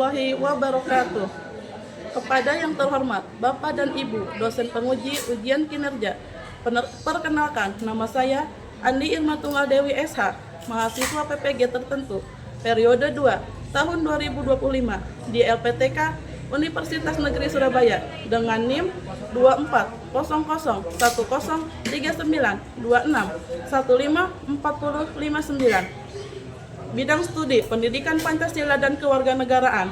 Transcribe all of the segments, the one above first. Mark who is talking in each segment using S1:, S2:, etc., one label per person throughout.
S1: warahmatullahi wabarakatuh. Kepada yang terhormat Bapak dan Ibu dosen penguji ujian kinerja, perkenalkan nama saya Andi Irmatullah Dewi SH, mahasiswa PPG tertentu, periode 2, tahun 2025 di LPTK Universitas Negeri Surabaya dengan NIM 2400103926154059. Bidang studi Pendidikan Pancasila dan Kewarganegaraan.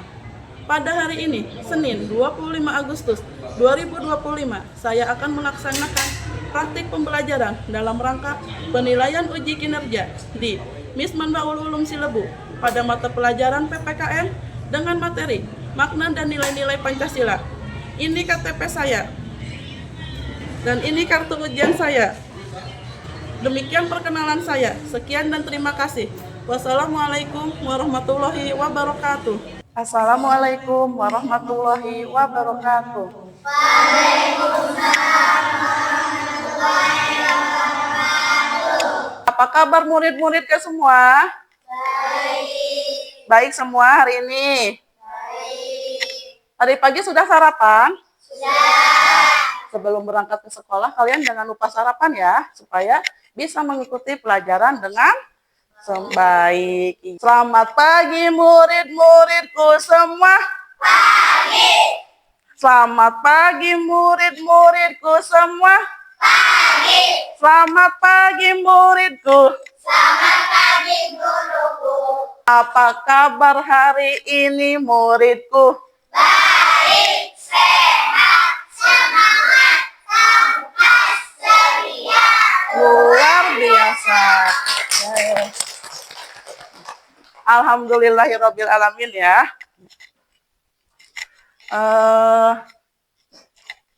S1: Pada hari ini, Senin 25 Agustus 2025, saya akan melaksanakan praktik pembelajaran dalam rangka penilaian uji kinerja di Mismanbaul Ulum Silebu pada mata pelajaran PPKN dengan materi makna dan nilai-nilai Pancasila. Ini KTP saya dan ini kartu ujian saya. Demikian perkenalan saya. Sekian dan terima kasih. Wassalamualaikum warahmatullahi wabarakatuh. Assalamualaikum warahmatullahi wabarakatuh. Apa kabar murid-murid ke semua? Baik semua hari ini? Tadi pagi sudah sarapan? Sebelum berangkat ke sekolah, kalian jangan lupa sarapan ya, supaya bisa mengikuti pelajaran dengan baik. Selamat pagi murid-muridku semua. Pagi. Selamat pagi murid-muridku semua. Pagi. Selamat pagi muridku. Selamat pagi guruku. Apa kabar hari ini muridku? Baik, sehat, semangat, tangkas, ceria. Luar biasa. Alhamdulillahirabbil alamin ya.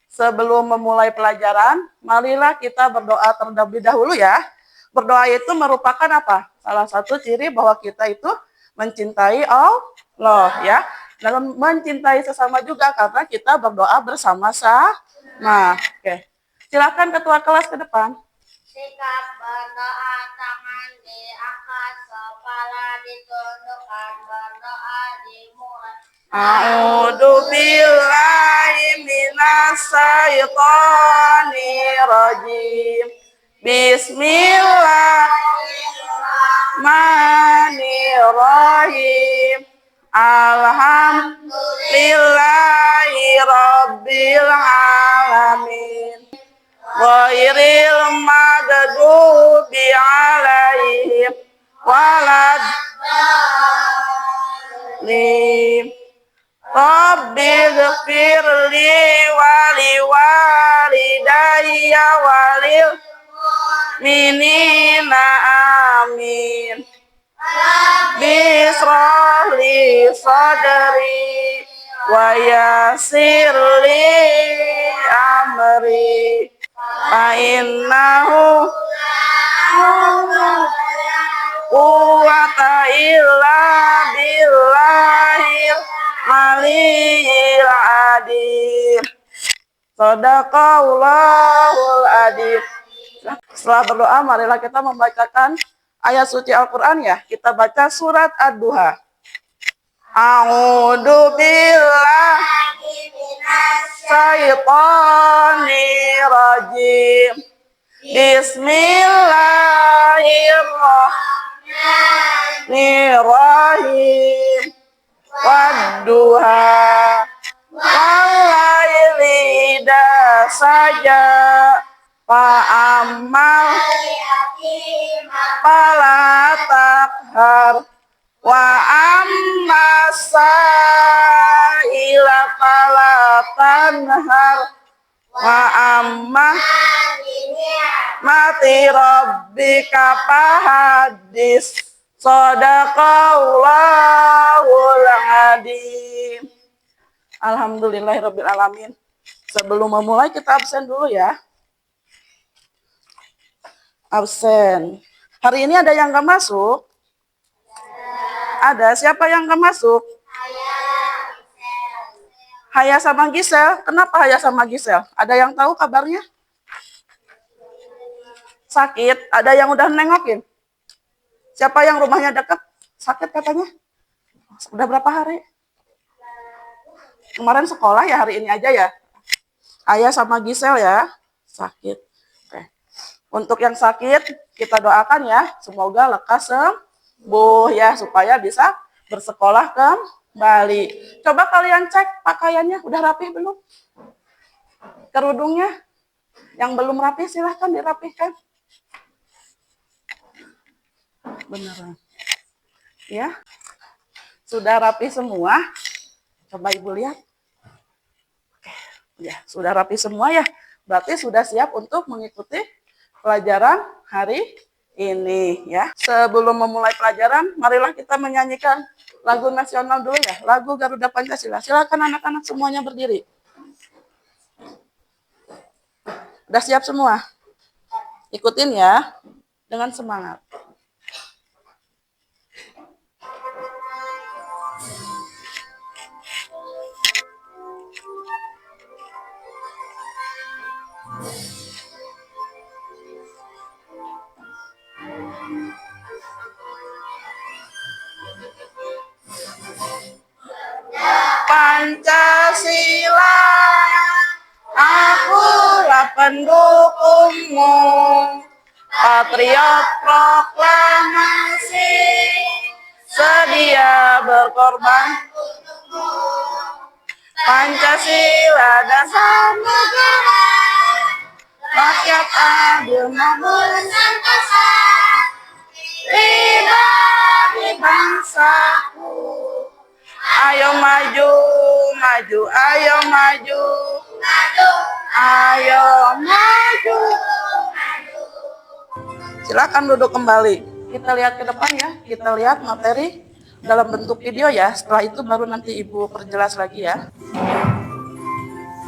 S1: Sebelum memulai pelajaran, marilah kita berdoa terlebih dahulu ya. Berdoa itu merupakan apa? Salah satu ciri bahwa kita itu mencintai Allah ya. Dan mencintai sesama juga karena kita berdoa bersama-sama. Oke. Silakan ketua kelas ke depan.
S2: Sikap berdoa, tangan diangkat, kepala ditundukkan, berdoa dimulai.
S1: A'udzu billahi minasyaitonir rajim. Bismillahirrahmanirrahim. Alhamdulillahi rabbil alamin. Ghairil maghdubi alaihim waladdallin. Rabbighfirli wa liwalidayya walil mu'minina amin. Rabbi ishrah li sadri wa yassir li amri. Fa'innahu quwwata illa billahil aliyil adil. Shadaqallahul adil. Setelah berdoa, marilah kita membacakan ayat suci Al-Quran ya. Kita baca surat Ad-Duha. A'udzu billahi minasyaitonir rajim. Bismillahirrahmanirrahim. Wadduha walaili idza saja fa'amal fala takhar wa amma sa'ila fala tanhar wa amma mati rabbika fahadis. Shadaqallahul adzim. Alhamdulillahirabbil alamin. Sebelum memulai kita absen dulu ya. Absen. Hari ini ada yang nggak masuk? Ada. Siapa yang nggak masuk? Haya sama Gisel. Kenapa Haya sama Gisel? Ada yang tahu kabarnya? Sakit. Ada yang udah nengokin? Siapa yang rumahnya dekat? Sakit katanya? Udah berapa hari? Kemarin sekolah ya, hari ini aja ya. Ayah sama Gisel ya, sakit. Oke. Untuk yang sakit, kita doakan ya, semoga lekas sembuh ya, supaya bisa bersekolah kembali. Coba kalian cek pakaiannya, udah rapih belum? Kerudungnya, yang belum rapih silahkan dirapihkan. Beneran. Ya, sudah rapi semua. Coba Ibu lihat. Ya, sudah rapi semua ya. Berarti sudah siap untuk mengikuti pelajaran hari ini ya. Sebelum memulai pelajaran, marilah kita menyanyikan lagu nasional dulu ya. Lagu Garuda Pancasila. Silakan anak-anak semuanya berdiri. Udah siap semua? Ikutin ya dengan semangat. Pancasila, akulah pendukungmu, patriot proklamasi, sedia berkorban. Pancasila dasar negara, rakyat adil makmur sentosa, pribadi bangsaku. Ayo maju, maju, ayo maju, maju, ayo maju. Silakan duduk kembali. Kita lihat ke depan ya. Kita lihat materi dalam bentuk video ya. Setelah itu baru nanti Ibu perjelas lagi ya.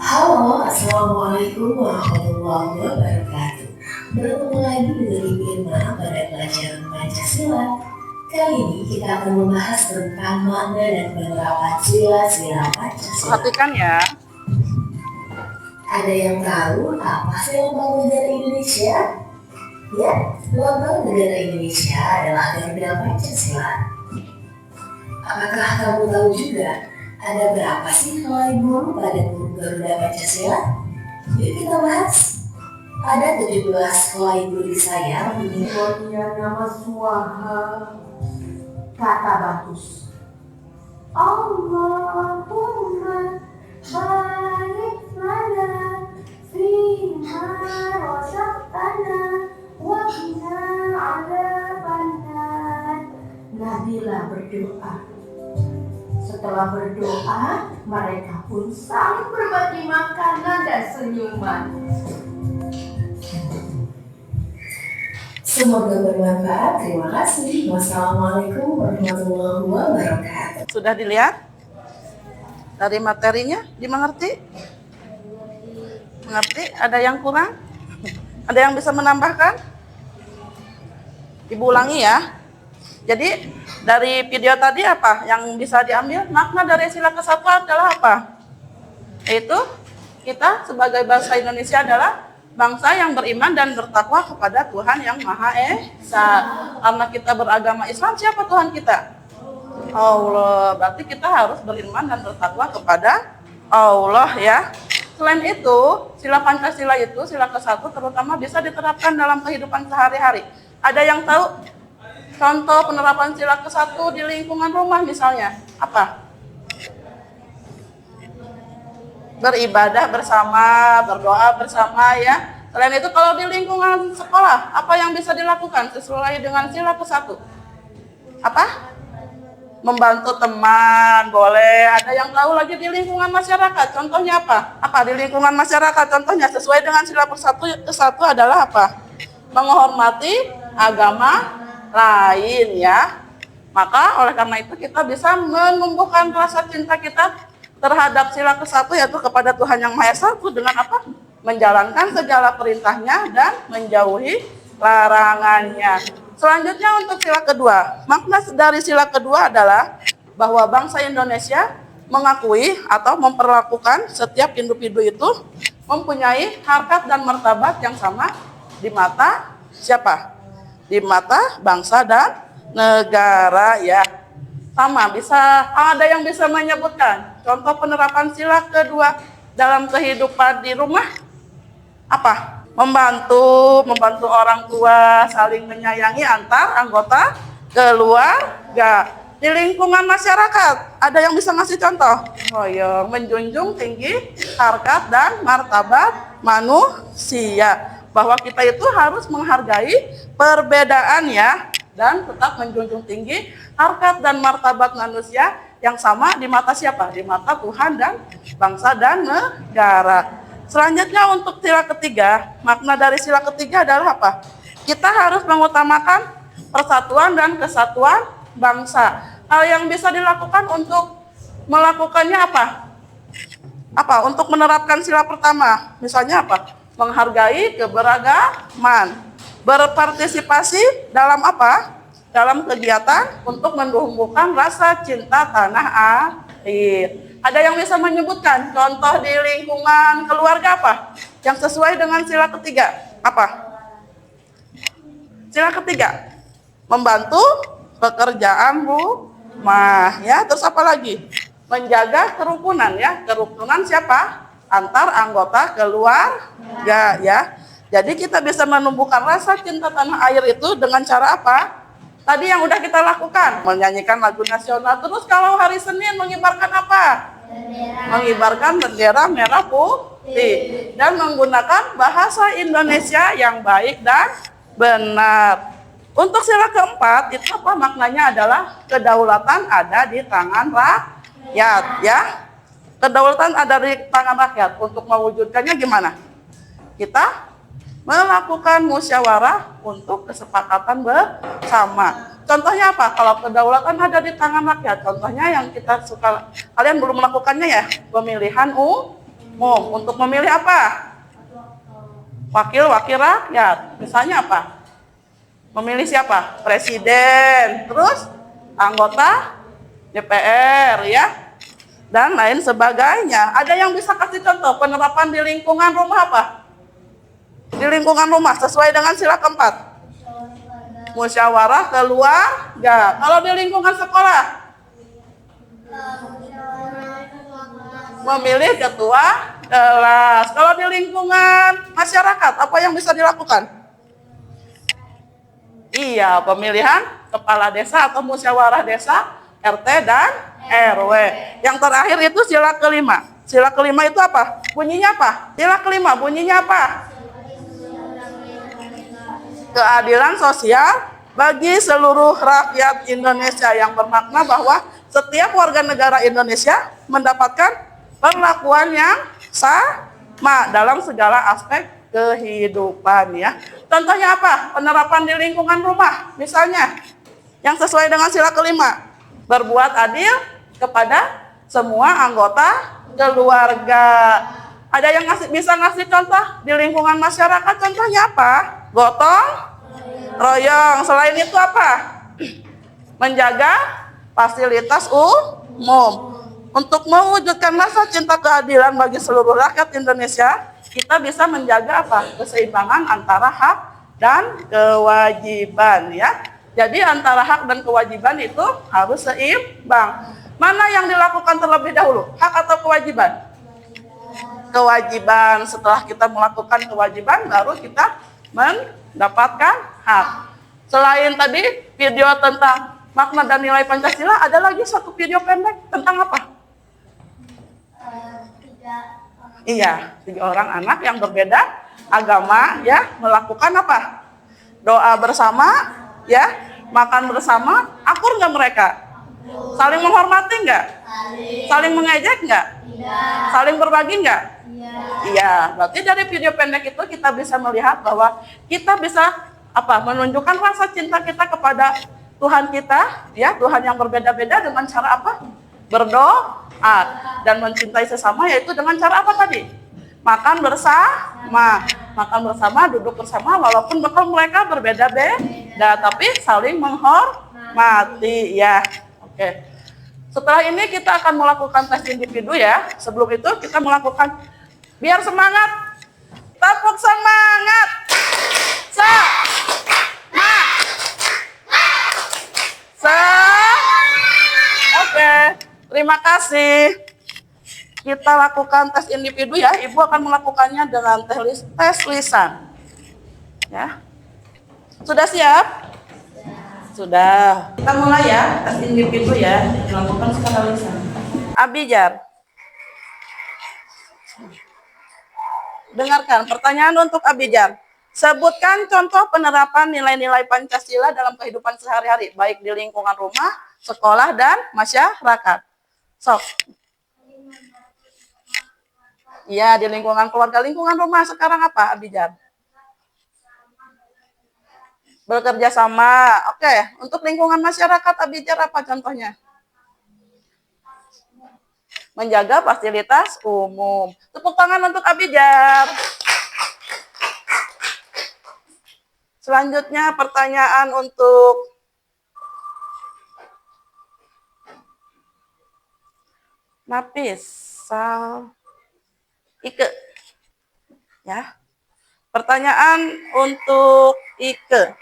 S3: Halo, Assalamualaikum warahmatullahi wabarakatuh. Bertemu lagi dengan Ibu Irma pada pelajaran Pancasila. Kali ini kita akan membahas tentang makna dan penerapan sila-sila Pancasila.
S1: Perhatikan ya.
S3: Ada yang tahu apa sih lambang negara Indonesia? Ya, lambang negara Indonesia adalah Garuda Pancasila. Apakah kamu tahu juga ada berapa sih helai burung pada burung Garuda Pancasila? Yuk kita bahas. Ada 17 helai burung di sayap.
S4: Punya nama Swaha, kata bagus. Allahumma barik lana fima razaqtana wa qina adzabannar. Nabila berdoa. Setelah berdoa, mereka pun saling berbagi makanan dan senyuman.
S3: Semoga bermanfaat. Terima kasih. Wassalamualaikum warahmatullahi wabarakatuh.
S1: Sudah dilihat? Dari materinya dimengerti? Mengerti? Ada yang kurang? Ada yang bisa menambahkan? Ibu ulangi ya. Jadi dari video tadi apa yang bisa diambil? Makna dari sila kesatuan adalah apa? Yaitu kita sebagai bangsa Indonesia adalah bangsa yang beriman dan bertakwa kepada Tuhan yang Maha Esa. Karena kita beragama Islam, siapa Tuhan kita? Allah. Berarti kita harus beriman dan bertakwa kepada Allah ya. Selain itu, sila Pancasila itu, sila ke-1 terutama bisa diterapkan dalam kehidupan sehari-hari. Ada yang tahu contoh penerapan sila ke-1 di lingkungan rumah misalnya? Apa? Beribadah bersama, berdoa bersama ya. Selain itu kalau di lingkungan sekolah, apa yang bisa dilakukan sesuai dengan sila ke-1? Apa? Membantu teman, boleh. Ada yang tahu lagi di lingkungan masyarakat, contohnya apa? Apa di lingkungan masyarakat contohnya sesuai dengan sila ke-1 adalah apa? Menghormati agama lain ya. Maka oleh karena itu kita bisa menumbuhkan rasa cinta kita terhadap sila ke-1 yaitu kepada Tuhan yang Maha Esa dengan apa? Menjalankan segala perintahnya dan menjauhi larangannya. Selanjutnya untuk sila kedua. Makna dari sila kedua adalah bahwa bangsa Indonesia mengakui atau memperlakukan setiap individu itu mempunyai harkat dan martabat yang sama di mata siapa? Di mata bangsa dan negara ya. Sama, ada yang bisa menyebutkan contoh penerapan sila kedua dalam kehidupan di rumah? Apa? Membantu orang tua, saling menyayangi antar anggota keluarga. Di lingkungan masyarakat, ada yang bisa ngasih contoh? Royong, menjunjung tinggi harkat dan martabat manusia. Bahwa kita itu harus menghargai perbedaan ya, dan tetap menjunjung tinggi harkat dan martabat manusia yang sama di mata siapa? Di mata Tuhan dan bangsa dan negara. Selanjutnya untuk sila ketiga, makna dari sila ketiga adalah apa? Kita harus mengutamakan persatuan dan kesatuan bangsa. Hal yang bisa dilakukan untuk melakukannya apa? Apa? Untuk menerapkan sila pertama, misalnya apa? Menghargai keberagaman, berpartisipasi dalam apa? Dalam kegiatan untuk menumbuhkan rasa cinta tanah air. Ada yang bisa menyebutkan contoh di lingkungan keluarga apa? Yang sesuai dengan sila ketiga, apa? Sila ketiga, membantu pekerjaan rumah, ya. Terus apa lagi? Menjaga kerukunan, ya. Kerukunan siapa? Antar anggota keluarga, ya. Jadi kita bisa menumbuhkan rasa cinta tanah air itu dengan cara apa? Tadi yang udah kita lakukan, menyanyikan lagu nasional. Terus kalau hari Senin mengibarkan apa? Mengibarkan bendera merah putih dan menggunakan bahasa Indonesia yang baik dan benar. Untuk sila keempat itu apa maknanya? Adalah kedaulatan ada di tangan rakyat, ya. Kedaulatan ada di tangan rakyat. Untuk mewujudkannya gimana? Kita melakukan musyawarah untuk kesepakatan bersama. Contohnya apa? Kalau kedaulatan ada di tangan rakyat, contohnya yang kita suka, kalian belum melakukannya ya, pemilihan umum. Untuk memilih apa? Wakil-wakil rakyat. Misalnya apa? Memilih siapa? Presiden, terus anggota DPR, ya, dan lain sebagainya. Ada yang bisa kasih contoh penerapan di lingkungan rumah apa? Di lingkungan rumah sesuai dengan sila keempat. Musyawarah keluarga. Kalau di lingkungan sekolah, memilih ketua kelas. Kalau di lingkungan masyarakat, apa yang bisa dilakukan? Iya, pemilihan kepala desa atau musyawarah desa, RT dan RW. Yang terakhir itu sila kelima. Sila kelima itu apa? Bunyinya apa? Sila kelima bunyinya apa? Keadilan sosial bagi seluruh rakyat Indonesia, yang bermakna bahwa setiap warga negara Indonesia mendapatkan perlakuan yang sama dalam segala aspek kehidupan, ya. Contohnya apa? Penerapan di lingkungan rumah, misalnya yang sesuai dengan sila kelima, berbuat adil kepada semua anggota keluarga. Ada yang bisa ngasih contoh di lingkungan masyarakat, contohnya apa? Gotong royong. Selain itu apa? Menjaga fasilitas umum. Untuk mewujudkan rasa cinta keadilan bagi seluruh rakyat Indonesia, kita bisa menjaga apa? Keseimbangan antara hak dan kewajiban, ya. Jadi antara hak dan kewajiban itu harus seimbang. Mana yang dilakukan terlebih dahulu? Hak atau kewajiban? Kewajiban. Setelah kita melakukan kewajiban, baru kita mendapatkan hak. Selain tadi video tentang makna dan nilai Pancasila, ada lagi satu video pendek tentang apa? Iya, 3 orang anak yang berbeda agama, ya, melakukan apa? Doa bersama, ya, makan bersama. Akur nggak mereka? Saling menghormati nggak? Saling mengejek nggak? Saling berbagi nggak? Iya, berarti dari video pendek itu kita bisa melihat bahwa kita bisa apa? Menunjukkan rasa cinta kita kepada Tuhan kita, ya, Tuhan yang berbeda-beda dengan cara apa? Berdoa dan mencintai sesama, yaitu dengan cara apa tadi? Makan bersama, duduk bersama, walaupun bekal mereka berbeda-beda, tapi saling menghormati, ya. Oke. Setelah ini kita akan melakukan tes individu, ya. Sebelum itu kita melakukan biar semangat. Tepuk semangat. Terima kasih. Kita lakukan tes individu ya. Ibu akan melakukannya dengan tes lisan. Ya. Sudah siap? Sudah. Kita mulai ya, tes individu ya. Dilakukan secara lisan. Abijar. Dengarkan pertanyaan untuk Abijar. Sebutkan contoh penerapan nilai-nilai Pancasila dalam kehidupan sehari-hari, baik di lingkungan rumah, sekolah, dan masyarakat. Sok. Iya, di lingkungan keluarga, lingkungan rumah. Sekarang apa, Abijar? Bekerja sama. Oke, untuk lingkungan masyarakat, Abijar apa contohnya? Menjaga fasilitas umum. Tepuk tangan untuk Abijar. Selanjutnya pertanyaan untuk Napis, Sal, Ike. Ya. Pertanyaan untuk Ike.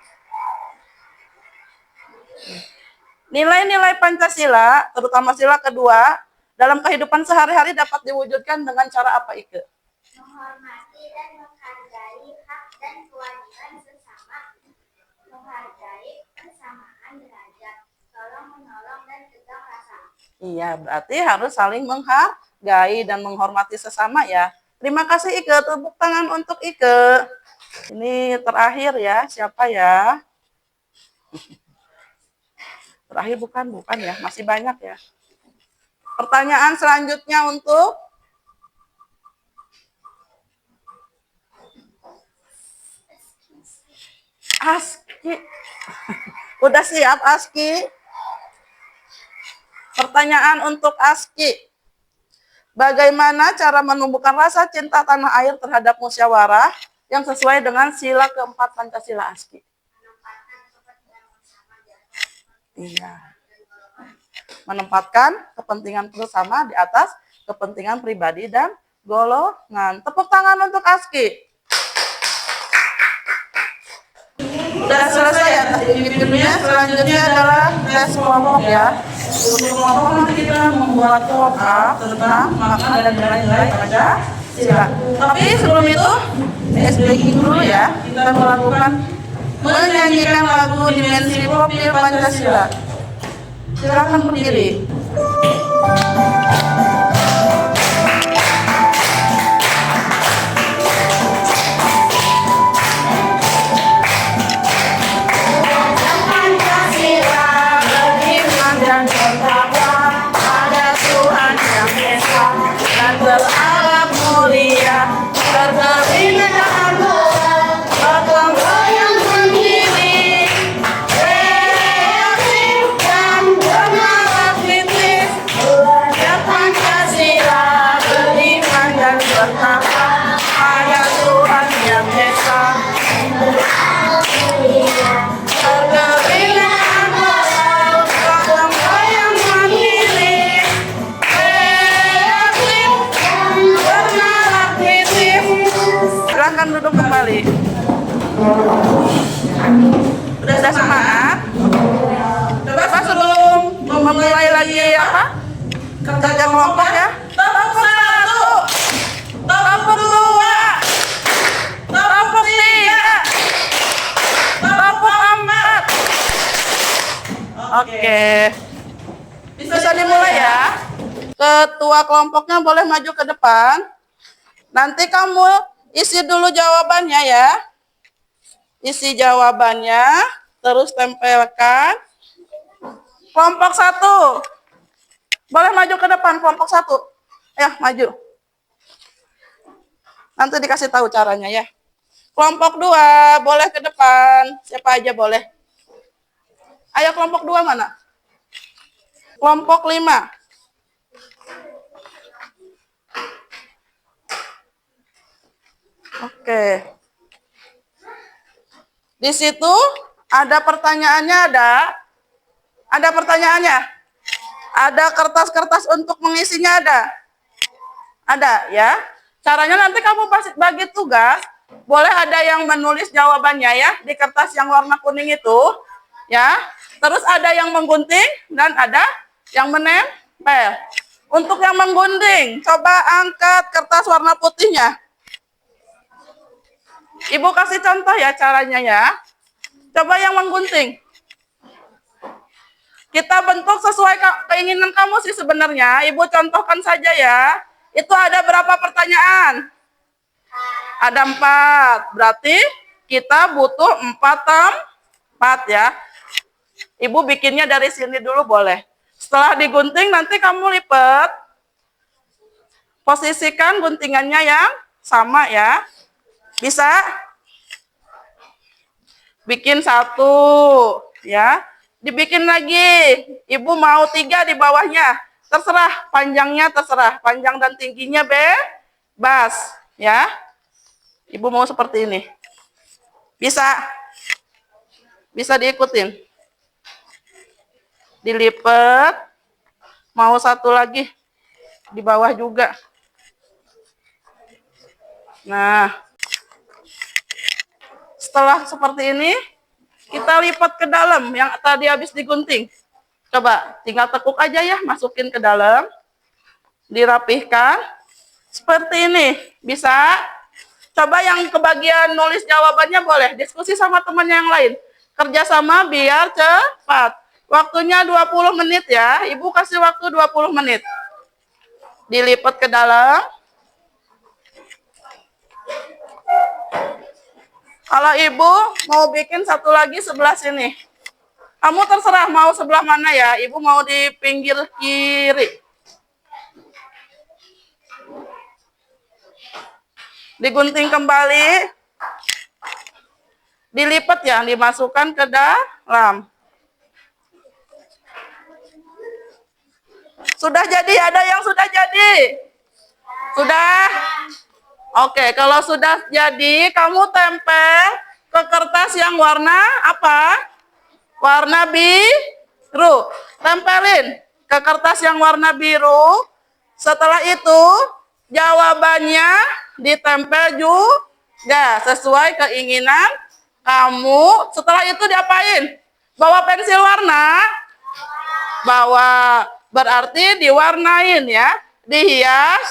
S1: Nilai-nilai Pancasila, terutama sila kedua, dalam kehidupan sehari-hari dapat diwujudkan dengan cara apa, Ike?
S2: Menghormati dan menghargai hak dan kewajiban sesama, menghargai persamaan derajat, tolong menolong dan tegang rasa.
S1: Iya, berarti harus saling menghargai dan menghormati sesama ya. Terima kasih Ike, tepuk tangan untuk Ike. Ini terakhir ya, siapa ya? Terakhir bukan ya, masih banyak ya. Pertanyaan selanjutnya untuk Aski. Udah siap Aski? Pertanyaan untuk Aski. Bagaimana cara menumbuhkan rasa cinta tanah air terhadap musyawarah yang sesuai dengan sila keempat Pancasila, Aski? Iya. Menempatkan kepentingan bersama di atas kepentingan pribadi dan golongan. Tepuk tangan untuk Aski. Sudah selesai ya tes individunya. Selanjutnya adalah tes kelompok ya. Untuk kelompok nanti kita membuat kelompok tentang makna dan nilai-nilai Pancasila. Tapi sebelum itu, breaking dulu ya. Kita melakukan menyanyikan lagu Dimensi Profil Pancasila. Silakan berdiri. Silahkan duduk kembali. Udah semangat? Coba sebelum memulai lagi apa? Kerja kelompok ya. Tepuk satu, tepuk dua, tepuk tiga, tepuk empat. Oke. Bisa dimulai ya. Ketua kelompoknya boleh maju ke depan. Nanti kamu isi dulu jawabannya ya. Isi jawabannya, terus tempelkan. Kelompok 1. Boleh maju ke depan kelompok 1. Ya, maju. Nanti dikasih tahu caranya ya. Kelompok 2, boleh ke depan. Siapa aja boleh. Ayo kelompok 2 mana? Kelompok 5. Oke. Di situ ada pertanyaannya, ada pertanyaannya. Ada kertas-kertas untuk mengisinya ada ya. Caranya nanti kamu bagi tugas, boleh ada yang menulis jawabannya ya di kertas yang warna kuning itu ya. Terus ada yang menggunting dan ada yang Pel. Untuk yang menggunting, coba angkat kertas warna putihnya. Ibu kasih contoh ya caranya ya. Coba yang menggunting. Kita bentuk sesuai keinginan kamu sih sebenarnya. Ibu contohkan saja ya. Itu ada berapa pertanyaan? Ada 4. Berarti kita butuh 4 tempat ya. Ibu bikinnya dari sini dulu boleh. Setelah digunting nanti kamu lipat. Posisikan guntingannya yang sama ya. Bisa? Bikin 1 ya. Dibikin lagi. Ibu mau 3 di bawahnya. Terserah, panjangnya terserah. Panjang dan tingginya bebas ya. Ibu mau seperti ini. Bisa? Bisa diikutin. Dilipat. Mau 1 lagi. Di bawah juga. Nah. Setelah seperti ini, kita lipat ke dalam yang tadi habis digunting. Coba, tinggal tekuk aja ya, masukin ke dalam. Dirapihkan. Seperti ini. Bisa? Coba yang kebagian nulis jawabannya boleh. Diskusi sama teman yang lain. Kerjasama biar cepat. Waktunya 20 menit ya. Ibu kasih waktu 20 menit. Dilipat ke dalam. Kalau ibu mau bikin 1 lagi sebelah sini. Kamu terserah mau sebelah mana ya. Ibu mau di pinggir kiri. Digunting kembali. Dilipat ya, dimasukkan ke dalam. Sudah jadi, ada yang sudah jadi? Sudah? Oke, kalau sudah jadi, kamu tempel ke kertas yang warna apa? Warna biru. Tempelin ke kertas yang warna biru. Setelah itu, jawabannya ditempel juga sesuai keinginan kamu. Setelah itu diapain? Bawa pensil warna? Bawa. Berarti diwarnain ya. Dihias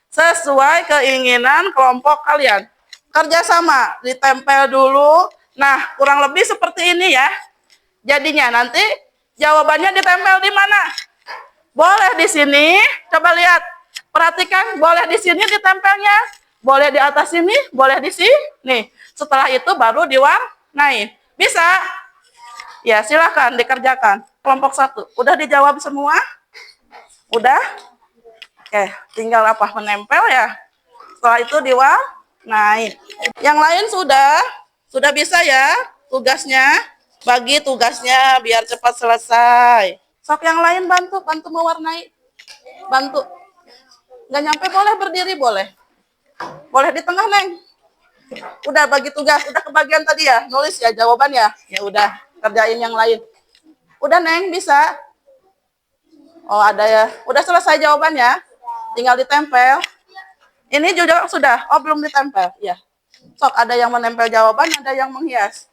S1: sesuai keinginan kelompok kalian. Kerjasama, ditempel dulu. Nah, kurang lebih seperti ini ya. Jadinya nanti jawabannya ditempel di mana? Boleh di sini, coba lihat. Perhatikan, boleh di sini ditempelnya. Boleh di atas sini, boleh di sini. Setelah itu baru diwarnain. Bisa? Ya, silakan dikerjakan. Kelompok 1. Udah dijawab semua? Udah? Oke, tinggal apa? Menempel ya. Setelah itu diwarnain. Yang lain sudah bisa ya tugasnya. Bagi tugasnya biar cepat selesai. Sok yang lain bantu mewarnai. Bantu. Nggak nyampe boleh berdiri boleh. Boleh di tengah, Neng. Udah bagi tugas, udah kebagian tadi ya, nulis ya jawabannya. Ya udah, kerjain yang lain. Udah, Neng, bisa. Oh, ada ya. Udah selesai jawabannya. Tinggal ditempel. Ini juga sudah. Oh, belum ditempel. Ya. Sok, ada yang menempel jawaban, ada yang menghias.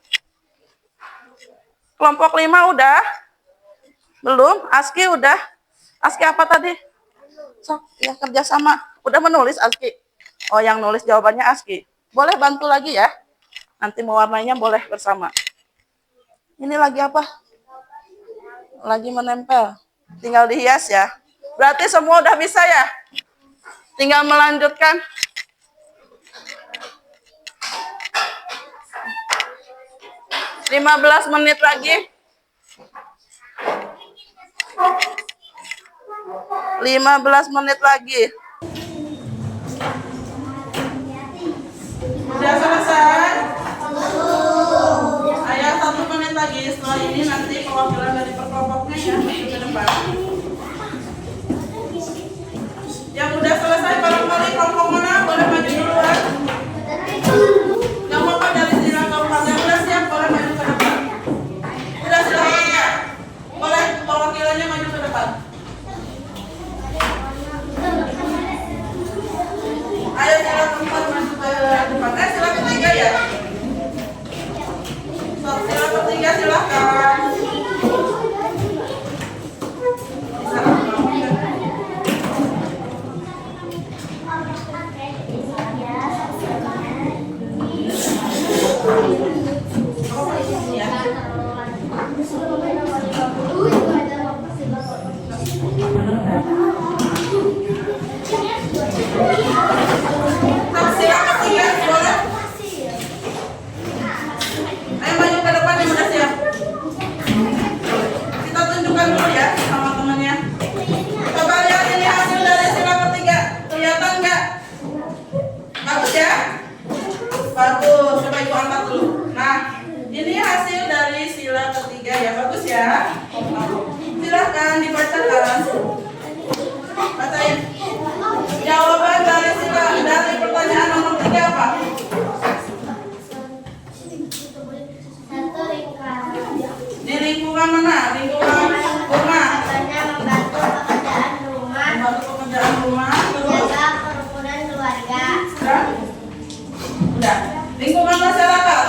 S1: Kelompok 5 udah? Belum? ASKI udah? ASKI apa tadi? Sok, ya kerjasama. Udah menulis ASKI? Oh, yang nulis jawabannya ASKI. Boleh bantu lagi ya? Nanti mewarnainya boleh bersama. Ini lagi apa? Lagi menempel. Tinggal dihias ya. Berarti semua udah bisa ya? Tinggal melanjutkan. (15 menit lagi. 15 menit lagi. Udah selesai? Ayo 1 menit lagi. Setelah ini nanti perwakilan dari perkelompoknya ya maju ke depan. Yang udah selesai barangkali kelompok mana boleh maju duluan. Yang mau dari sini kelompok yang udah siap boleh maju ke depan. Udah silakan ya. Boleh perwakilannya maju ke depan. Ayo silakan maju ke depan. Silakan 3 ya. Silakan 3 silakan. Sila ketiga, boleh? Ayo maju ke depan yang udah siap. Kita tunjukkan dulu ya sama temannya. Coba lihat ini hasil dari sila ketiga. Kelihatan nggak? Bagus ya? Bagus. Coba ibu angkat dulu. Nah, ini hasil dari sila ketiga ya. Bagus ya. Silahkan dibacakan. Bacain. Jawaban dari pertanyaan nomor 3 apa?
S2: Satu lingkaran.
S1: Di lingkungan mana? Lingkungan rumah.
S2: Contohnya membantu pekerjaan rumah,
S1: Membantu pekerjaan rumah. Terus?
S2: menjaga kerukunan keluarga,
S1: Udah. Lingkungan masyarakat.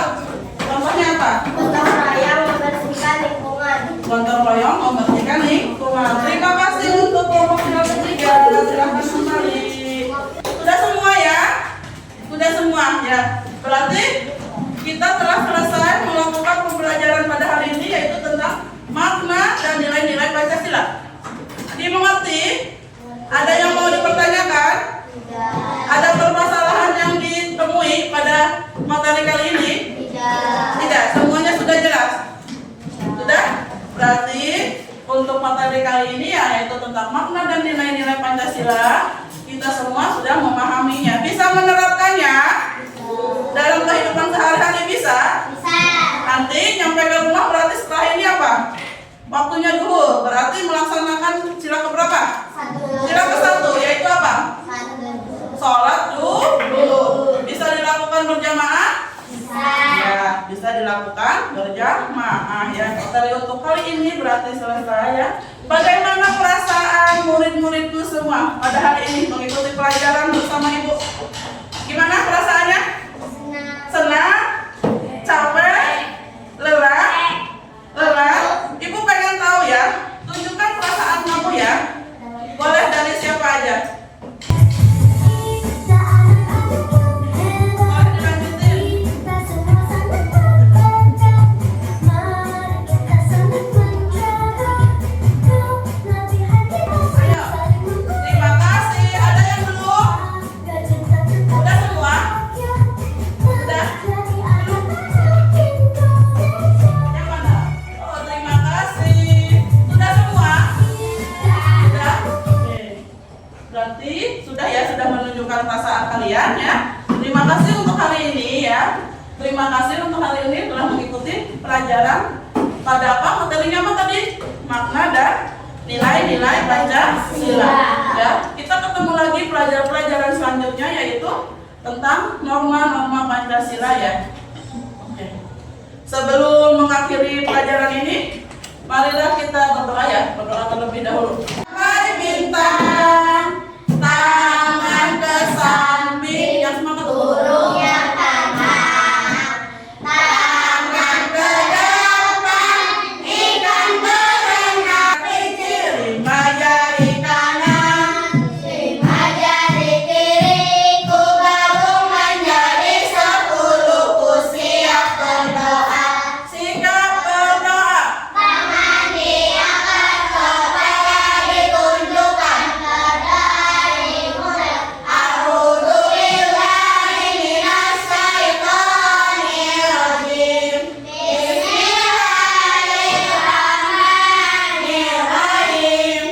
S1: Contohnya apa?
S2: gotong royong membersihkan lingkungan.
S1: Gotong royong membersihkan lingkungan. Terima kasih untuk kelompok sila ketiga. Silahkan kembali. Sudah semua ya? Sudah semua ya. Berarti kita telah selesai melakukan pembelajaran pada hari ini, yaitu tentang makna dan nilai-nilai Pancasila. Dimengerti? Ada yang mau dipertanyakan? Ada permasalahan yang ditemui pada materi kali ini? Tidak, semuanya sudah jelas. Sudah? Berarti untuk materi kali ini yaitu tentang makna dan nilai-nilai Pancasila, kita semua sudah memahaminya. Bisa menerapkannya dalam kehidupan sehari-hari? Bisa? Nanti nyampe ke rumah berarti setelah ini apa? Waktunya duhur, berarti melaksanakan sila keberapa? Sila ke-1, yaitu apa? Sholat duhur. Bisa dilakukan berjamaah? Ya, bisa dilakukan berjamaah ya. Materi untuk kali ini berarti selesai ya. Bagaimana perasaan murid-muridku semua pada hari ini mengikuti pelajaran bersama ibu? Gimana perasaannya? Senang? Capek? Lelah? Ibu pengen tahu ya. Tunjukkan perasaan kamu ya. Boleh dari siapa aja? Boleh dilanjutin. Ayo. Terima kasih. Ada yang belum? Udah semua? Udah? Yang mana? Oh, terima kasih. Sudah semua? Sudah? Oke. Berarti sudah ya, sudah menunjukkan perasaan kalian ya. Terima kasih untuk hari ini ya. Terima kasih untuk hari ini telah mengikuti pelajaran pada apa? Materinya apa tadi? Makna dan nilai-nilai Pancasila. Ya, kita ketemu lagi pelajaran selanjutnya yaitu tentang norma-norma Pancasila ya. Oke. Sebelum mengakhiri pelajaran ini, marilah kita berdoa ya, berdoa terlebih dahulu. Mari bintang, tangan ke samping, yang semangat
S2: Burung yang
S1: tangan ke depan, ikan berenang, lima jari kanan,
S2: lima jari kiri, ku gabung menjadi 10, ku siap berdoa.
S1: sikap berdoa.
S2: Tangan diangkat, kepala ditunjukkan, berdoa dimulai. A'udzu billahi minas syaitonir rajim. Bismillahirrahmanirrahim.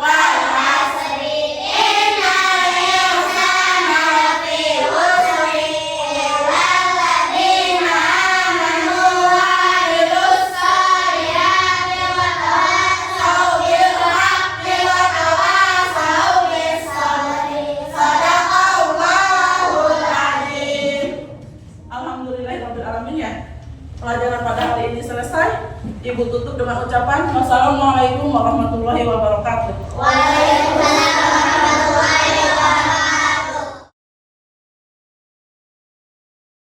S2: Wal 'asri innal insana lafi khusri illa alladziina amanu wa 'amilus shalihati wa tawassaw bil haqqi wa tawassaw bis sabri. Shadaqallahul adzim.
S1: Alhamdulillahirabbil alamin ya. Pelajaran pada hari ini selesai. Ibu tutup dengan ucapan wassalamualaikum warahmatullahi wabarakatuh.
S2: Waalaikumsalam